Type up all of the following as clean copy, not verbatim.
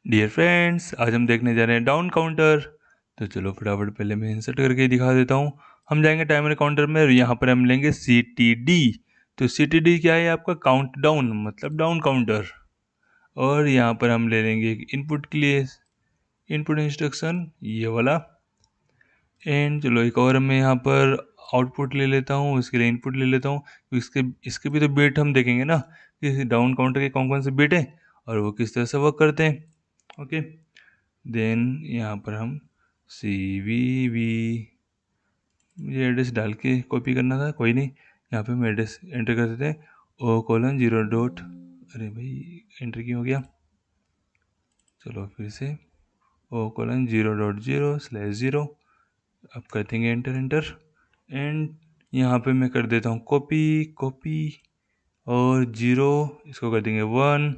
Dear friends, आज हम देखने जा रहे हैं डाउन काउंटर। तो चलो फटाफट पहले मैं इंसर्ट करके दिखा देता हूँ। हम जाएंगे टाइमर काउंटर में और यहाँ पर हम लेंगे CTD। तो CTD क्या है? आपका काउंट डाउन, मतलब डाउन काउंटर। और यहाँ पर हम ले लेंगे इनपुट के लिए इनपुट इंस्ट्रक्शन, ये वाला। एंड चलो एक और मैं यहाँ पर आउटपुट ले लेता हूँ, उसके लिए इनपुट ले लेता हूँ। इसके इसके भी तो बिट हम देखेंगे ना कि डाउन काउंटर के कौन कौन से बिट है और वो किस तरह से वर्क करते हैं। ओके, देन यहाँ पर हम CVV, ये एड्रेस डाल के कॉपी करना था, कोई नहीं। यहाँ पे हम एड्रेस एंटर कर देते हैं, O:0. अरे भाई, एंटर क्यों हो गया? चलो फिर से O:0.0/0। अब कर देंगे एंटर। एंड यहाँ पे मैं कर देता हूँ कॉपी और 0, इसको कर देंगे 1,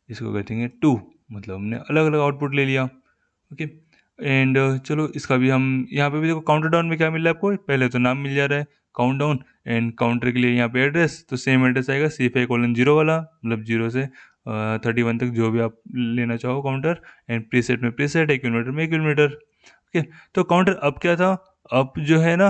इसको कर देंगे 2। मतलब हमने अलग अलग आउटपुट ले लिया। ओके, एंड चलो इसका भी हम यहाँ पे भी देखो, काउंटर डाउन में क्या मिल रहा है आपको? पहले तो नाम मिल जा रहा है काउंट डाउन, एंड काउंटर के लिए यहाँ पे एड्रेस, तो सेम एड्रेस आएगा C5:0 वाला, मतलब 0 से 31 तक जो भी आप लेना चाहो काउंटर। एंड प्रीसेट में प्रीसेट, 1 किलोमीटर में 1 किलोमीटर। ओके, तो काउंटर अब क्या था? अब जो है ना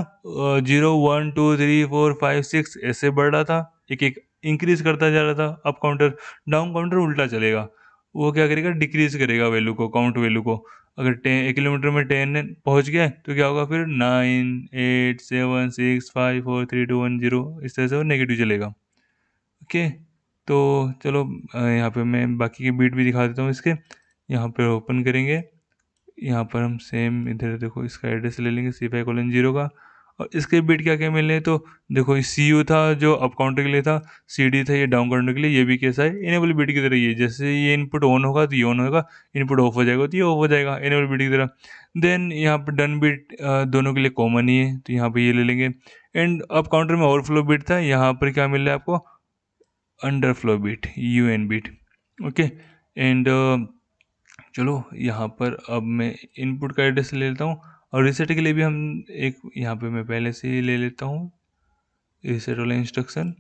0 1 2 3 4 5 6 ऐसे बढ़ रहा था, एक एक इंक्रीज करता जा रहा था। अब काउंटर डाउन काउंटर उल्टा चलेगा, वो क्या करेगा? डिक्रीज करेगा वैल्यू को, काउंट वैल्यू को। अगर 1 किलोमीटर में 10 पहुंच गया तो क्या होगा फिर? 9 8 7 6 5 4 3 2 1 0, इस तरह से वो नेगेटिव चलेगा। ओके, तो चलो यहाँ पे मैं बाकी के बीट भी दिखा देता हूँ इसके। यहाँ पे ओपन करेंगे, यहाँ पर हम सेम इधर देखो इसका एड्रेस ले लेंगे C5:0 का। और इसके बिट क्या क्या मिलने हैं? तो देखो CU था जो अप काउंटर के लिए था, CD था ये डाउन काउंटर के लिए। ये भी कैसा है? इनेबल बिट की तरह ही है। जैसे ये इनपुट ऑन होगा तो ये ऑन होगा, इनपुट ऑफ हो जाएगा तो ये ऑफ हो जाएगा, इनेबल बिट की तरह। देन यहाँ पर डन बिट दोनों के लिए कॉमन ही है, तो यहाँ पर ये ले लेंगे। एंड अप काउंटर में ओवरफ्लो बिट था, यहाँ पर क्या मिल रहा है आपको? Underflow bit, UN bit. Okay, and चलो यहाँ पर अब मैं इनपुट का एड्रेस ले लेता हूँ, और रीसेट के लिए भी हम एक यहाँ पे मैं पहले से ही ले लेता हूँ रीसेट वाला इंस्ट्रक्शन।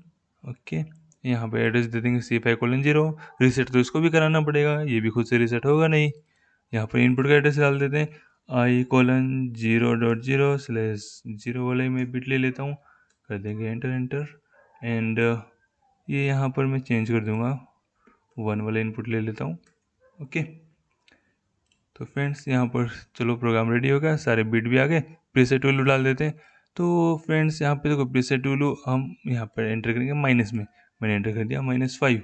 ओके, यहाँ पे एड्रेस दे देंगे C5:0। रीसेट तो इसको भी कराना पड़ेगा, ये भी खुद से रीसेट होगा नहीं। यहाँ पर इनपुट का एड्रेस डाल देते हैं, I:0.0/0 वाले में बिट ले लेता हूँ, कर देंगे एंटर। एंड ये यहाँ पर मैं चेंज कर दूँगा, 1 वाला इनपुट ले लेता हूँ। ओके, तो फ्रेंड्स यहाँ पर चलो प्रोग्राम रेडी हो गया, सारे बिट भी आ गए। प्रीसेट वैल्यू डाल देते हैं। तो फ्रेंड्स यहाँ पे देखो प्रीसेट वैल्यू हम यहाँ पर एंटर करेंगे माइनस में। मैंने एंटर कर दिया -5।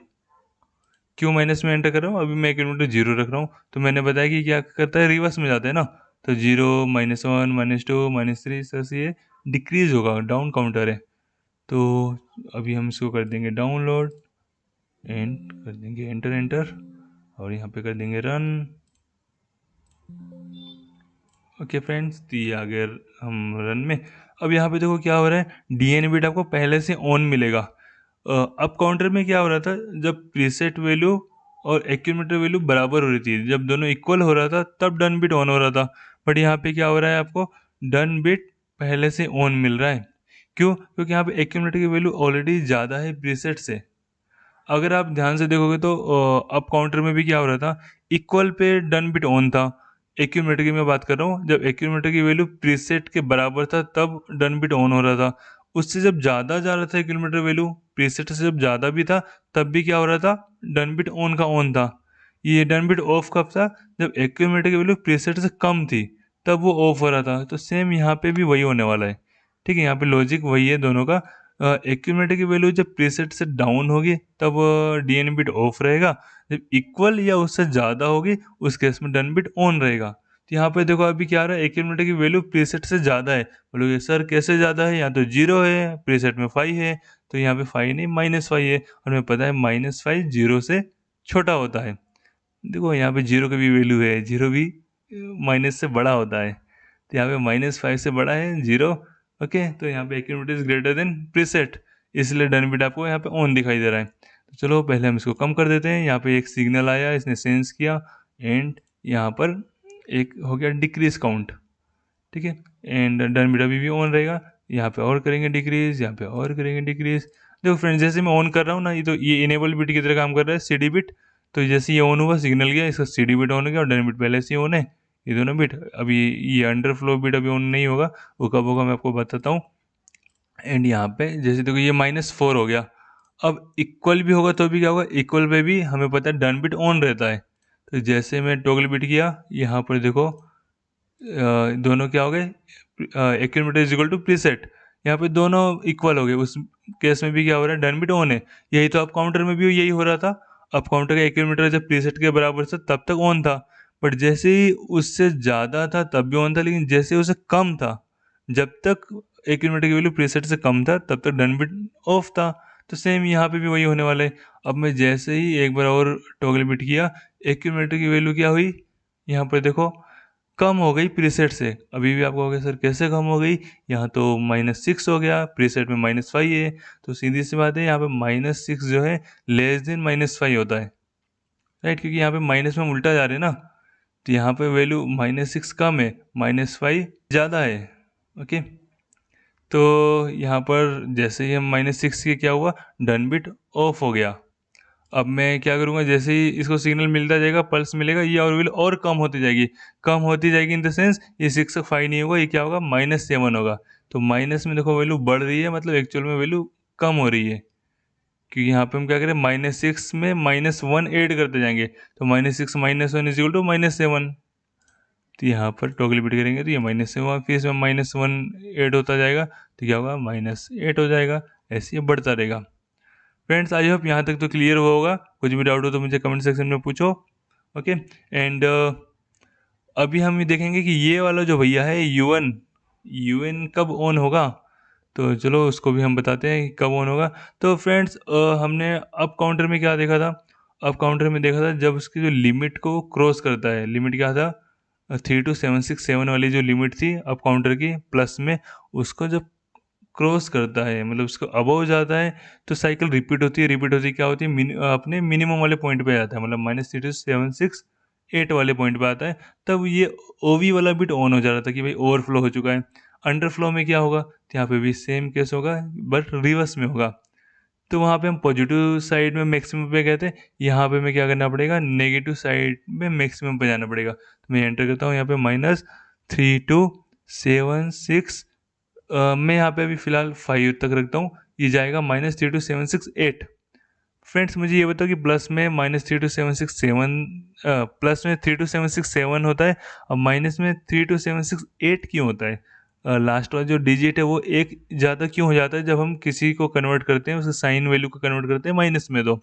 क्यों माइनस में एंटर कर रहा हूँ? अभी मैं 1 किलोमीटर 0 रख रहा हूँ, तो मैंने बताया कि क्या करता है, रिवर्स में जाता है ना। तो 0 -1 -2 -3 इस तरह से ये डिक्रीज होगा, डाउन काउंटर है। तो अभी हम इसको कर देंगे डाउनलोड एंड कर देंगे एंटर। और यहाँ पे कर देंगे रन। ओके फ्रेंड्स, तो ये आ गया हम रन में। अब यहाँ पे देखो क्या हो रहा है, DN बिट आपको पहले से ऑन मिलेगा। अब काउंटर में क्या हो रहा था, जब प्रीसेट वैल्यू और एक्यूमुलेटर वैल्यू बराबर हो रही थी, जब दोनों इक्वल हो रहा था तब डन बिट ऑन हो रहा था। बट यहाँ पे क्या हो रहा है, आपको डन बिट पहले से ऑन मिल रहा है। क्यों? क्योंकि यहाँ पे एक्यूमुलेटर की वैल्यू ऑलरेडी ज़्यादा है प्रीसेट से। अगर आप ध्यान से देखोगे तो अप काउंटर में भी क्या हो रहा था, equal pay done bit on था। एक्यूमुलेटर की मैं बात कर रहा हूँ, जब एक्यूमुलेटर की वैल्यू प्रीसेट के बराबर था तब डन बिट ऑन हो रहा था। उससे जब ज़्यादा जा रहा था एक्यूमुलेटर वैल्यू, प्रीसेट से जब ज़्यादा भी था, तब भी क्या हो रहा था, डन बिट ऑन का ऑन था। ये डन बिट ऑफ कब था? जब एक्यूमुलेटर की वैल्यू प्रीसेट से कम थी, तब वो ऑफ हो रहा था। तो सेम यहाँ पे भी वही होने वाला है। ठीक है, यहाँ पे लॉजिक वही है दोनों का। एक्यूमुलेटर की वैल्यू जब प्रीसेट से डाउन होगी तब DN बिट ऑफ रहेगा, जब इक्वल या उससे ज़्यादा होगी उस केस में डन बिट ऑन रहेगा। तो यहाँ पे देखो अभी क्या आ रहा है, एक्यूमुलेटर की वैल्यू प्रीसेट से ज़्यादा है। बोलोगे सर कैसे ज़्यादा है, यहाँ तो 0 है, प्रीसेट में 5 है। तो यहाँ पे 5 नहीं -5 है, और हमें पता है -5 0 से छोटा होता है। देखो यहाँ पे 0 की भी वैल्यू है, 0 भी माइनस से बड़ा होता है। तो यहाँ पे -5 से बड़ा है 0। ओके, तो यहाँ पे accumulator is greater than preset, इसलिए डन बिट आपको यहाँ पे ऑन दिखाई दे रहा है। तो चलो पहले हम इसको कम कर देते हैं। यहाँ पे एक सिग्नल आया, इसने सेंस किया, एंड यहाँ पर एक हो गया डिक्रीज काउंट। ठीक है, एंड डन बिट अभी भी ऑन रहेगा। यहाँ पे और करेंगे डिक्रीज, यहाँ पे और करेंगे डिक्रीज। देखो फ्रेंड्स, जैसे मैं ऑन कर रहा हूँ ना, ये तो ये इनेबल बिट की तरह काम कर रहा है, CD बिट। तो जैसे ये ऑन हुआ सिग्नल गया, इसका CD बिट ऑन हो गया और डन बिट पहले से ही ऑन है, ये दोनों बिट। अभी ये अंडरफ्लो बिट अभी ऑन नहीं होगा, वो कब होगा मैं आपको बताता हूँ। एंड यहाँ पे जैसे देखो ये -4 हो गया। अब इक्वल भी होगा तो भी क्या होगा, इक्वल पे भी हमें पता है डन बिट ऑन रहता है। तो जैसे मैं टॉगल बिट किया, यहाँ पर देखो दोनों क्या हो गए, accumulator is equal to preset, यहाँ पे दोनों इक्वल हो गए। उस केस में भी क्या हो रहा है, डन बिट ऑन है। यही तो अब काउंटर में भी यही हो रहा था। अब काउंटर का एक्यूमुलेटर जब प्रीसेट के बराबर था तब तक ऑन था, बट जैसे ही उससे ज़्यादा था तब भी ऑन था, लेकिन जैसे उससे कम था, जब तक एक्यूमुलेटर की वैल्यू प्रीसेट से कम था तब तक डन बिट ऑफ था। तो सेम यहाँ पे भी वही होने वाला है। अब मैं जैसे ही एक बार और टॉगल बिट किया, एक्यूमुलेटर की वैल्यू क्या हुई, यहाँ पर देखो कम हो गई प्रीसेट से। अभी भी आपको होगा सर कैसे कम हो गई, यहाँ तो -6 हो गया, प्रीसेट में -5 है, तो सीधी सी बात है यहाँ पे -6 जो है लेस देन -5 होता है, राइट, क्योंकि यहाँ पे माइनस में उल्टा जा रहे हैं ना, तो यहाँ पे वैल्यू -6 कम है, -5 ज़्यादा है। ओके, तो यहाँ पर जैसे ही हम -6 के क्या हुआ, डन बिट ऑफ हो गया। अब मैं क्या करूँगा, जैसे ही इसको सिग्नल मिलता जाएगा, पल्स मिलेगा, ये और वैल्यू और कम होती जाएगी, कम होती जाएगी इन द सेंस ये 6 5 नहीं होगा, ये क्या होगा -7 होगा। तो माइनस में देखो वैल्यू बढ़ रही है, मतलब एक्चुअल में वैल्यू कम हो रही है, क्योंकि यहाँ पे हम क्या करें, -6 में -1 ऐड करते जाएंगे, तो -6 -1 इज इक्वल टू -7। तो यहाँ पर टॉगल बिट करेंगे तो ये -7, फिर इसमें -1 ऐड होता जाएगा, तो क्या होगा -8 हो जाएगा, ऐसे ये बढ़ता रहेगा। फ्रेंड्स आई होप यहाँ तक तो क्लियर हुआ होगा। कुछ भी डाउट हो तो मुझे कमेंट सेक्शन में पूछो। ओके, एंड अभी हम ये देखेंगे कि ये वाला जो भैया है यूएन कब ऑन होगा, तो चलो उसको भी हम बताते हैं कि कब ऑन होगा। तो फ्रेंड्स हमने अप काउंटर में क्या देखा था, अप काउंटर में देखा था जब उसकी जो लिमिट को क्रॉस करता है, लिमिट क्या था 32767 वाली जो लिमिट थी अप काउंटर की प्लस में, उसको जब क्रॉस करता है, मतलब उसको अबव जाता है, तो साइकिल रिपीट होती है, रिपीट होती क्या होती है, अपने मिनिमम वाले पॉइंट पे आता है, मतलब -3768 वाले पॉइंट पे आता है। तब ये ओवी वाला बिट ऑन हो जा रहा था कि भाई ओवरफ्लो हो चुका है। अंडरफ्लो में क्या होगा, तो यहाँ पे भी सेम केस होगा बट रिवर्स में होगा। तो वहाँ पे हम पॉजिटिव साइड में मैक्सिमम पे गए थे, यहाँ पे हमें क्या करना पड़ेगा, नेगेटिव साइड में मैक्सिमम पे जाना पड़ेगा। तो मैं एंटर करता हूँ यहाँ पे -3276, मैं यहाँ पे अभी फ़िलहाल 5 तक रखता हूँ, ये जाएगा -32768। फ्रेंड्स मुझे ये बताओ कि प्लस में -32767 प्लस में 32767 होता है, और माइनस में 32768 क्यों होता है? लास्ट वाला जो डिजिट है वो एक ज़्यादा क्यों हो जाता है जब हम किसी को कन्वर्ट करते हैं, उसे साइन वैल्यू को कन्वर्ट करते हैं माइनस में? तो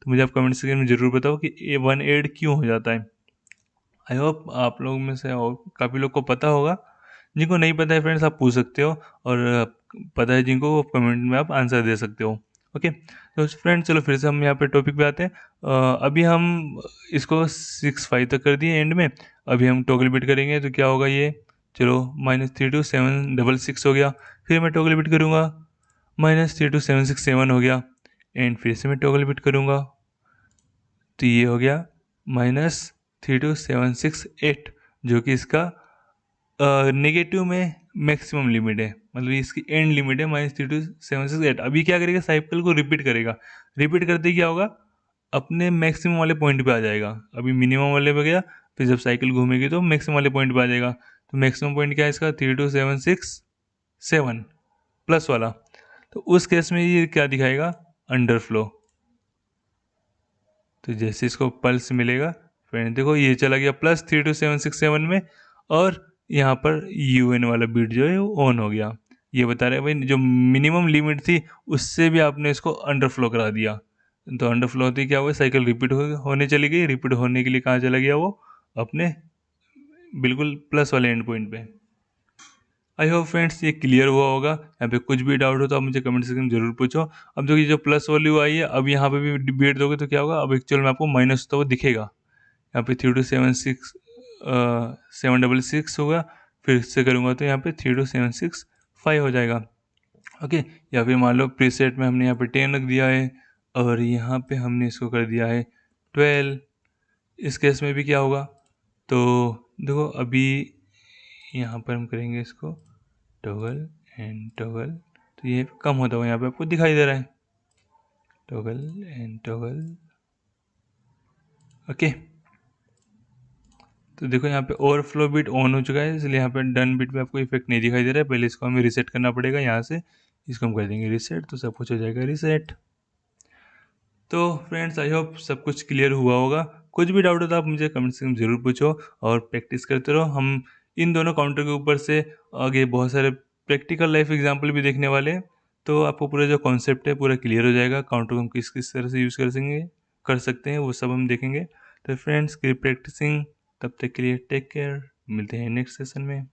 मुझे आप कमेंट सेक्शन में ज़रूर बताओ कि ए 1 क्यों हो जाता है। आई होप आप लोग में से और काफ़ी लोग को पता होगा, जिनको नहीं पता है फ्रेंड्स आप पूछ सकते हो, और पता है जिनको वो कमेंट में आप आंसर दे सकते हो। ओके, तो फ्रेंड्स चलो फिर से हम यहाँ पे टॉपिक पे आते हैं। अभी हम इसको 6 5 तक कर दिए एंड में, अभी हम टॉगल बिट करेंगे तो क्या होगा ये, चलो -32 766 हो गया, फिर मैं टॉगल बिट करूँगा, -32767 हो गया, एंड फिर से मैं टॉगल बिट करूँगा, तो ये हो गया -32768, जो कि इसका नेगेटिव में मैक्सिमम लिमिट है, मतलब इसकी एंड लिमिट है -32768। अभी क्या करेगा, साइकिल को रिपीट करेगा, रिपीट करते क्या होगा, अपने मैक्सिमम वाले पॉइंट पे आ जाएगा। अभी मिनिमम वाले पे गया, फिर जब साइकिल घूमेगी तो मैक्सिमम वाले पॉइंट पे आ जाएगा। तो मैक्सिमम पॉइंट क्या है इसका, 32767 प्लस वाला। तो उस केस में ये क्या दिखाएगा, अंडरफ्लो। तो जैसे इसको पल्स मिलेगा, फ्रेंड देखो ये चला गया +32767 में, और यहाँ पर UN वाला बीट जो है वो ऑन हो गया। ये बता रहे हैं भाई जो मिनिमम लिमिट थी उससे भी आपने इसको अंडरफ्लो करा दिया। तो अंडरफ्लो होते ही क्या हुआ, साइकिल रिपीट होने चली गई, रिपीट होने के लिए कहाँ चला गया वो, अपने बिल्कुल प्लस वाले एंड पॉइंट पे। आई होप फ्रेंड्स ये क्लियर हुआ होगा। यहाँ पे कुछ भी डाउट हो तो आप मुझे कमेंट सेक्शन में जरूर पूछो। अब जो ये जो प्लस वैल्यू आई है, अब यहाँ पे भी बीट दोगे तो क्या होगा, अब एक्चुअल में आपको माइनस तो वो दिखेगा। यहाँ पे 3276 होगा, फिर से करूँगा तो यहाँ पे 32765 हो जाएगा। ओके, या फिर मान लो प्रीसेट में हमने यहाँ पे 10 रख दिया है, और यहाँ पे हमने इसको कर दिया है 12। इस केस में भी क्या होगा, तो देखो अभी यहाँ पर हम करेंगे इसको टॉगल एंड टॉगल, तो ये कम होता हुआ यहाँ पे आपको दिखाई दे रहा है, टॉगल एंड टॉगल, ओके, तो देखो यहाँ पे ओवरफ्लो बिट ऑन हो चुका है, इसलिए यहाँ पे डन बिट में आपको इफेक्ट नहीं दिखाई दे रहा है। पहले इसको हमें रीसेट करना पड़ेगा, यहाँ से इसको हम कर देंगे रीसेट, तो सब कुछ हो जाएगा रीसेट। तो फ्रेंड्स, आई होप सब कुछ क्लियर हुआ होगा। कुछ भी डाउट हो तो आप मुझे कमेंट सेक्शन में ज़रूर पूछो और प्रैक्टिस करते रहो। हम इन दोनों काउंटर के ऊपर से आगे बहुत सारे प्रैक्टिकल लाइफ एग्जाम्पल भी देखने वाले हैं, तो आपको पूरा जो कॉन्सेप्ट है पूरा क्लियर हो जाएगा। काउंटर को हम किस किस तरह से यूज़ कर सकते हैं वो सब हम देखेंगे। तो फ्रेंड्स, कीप प्रैक्टिसिंग। तब तक के लिए टेक केयर, मिलते हैं नेक्स्ट सेशन में।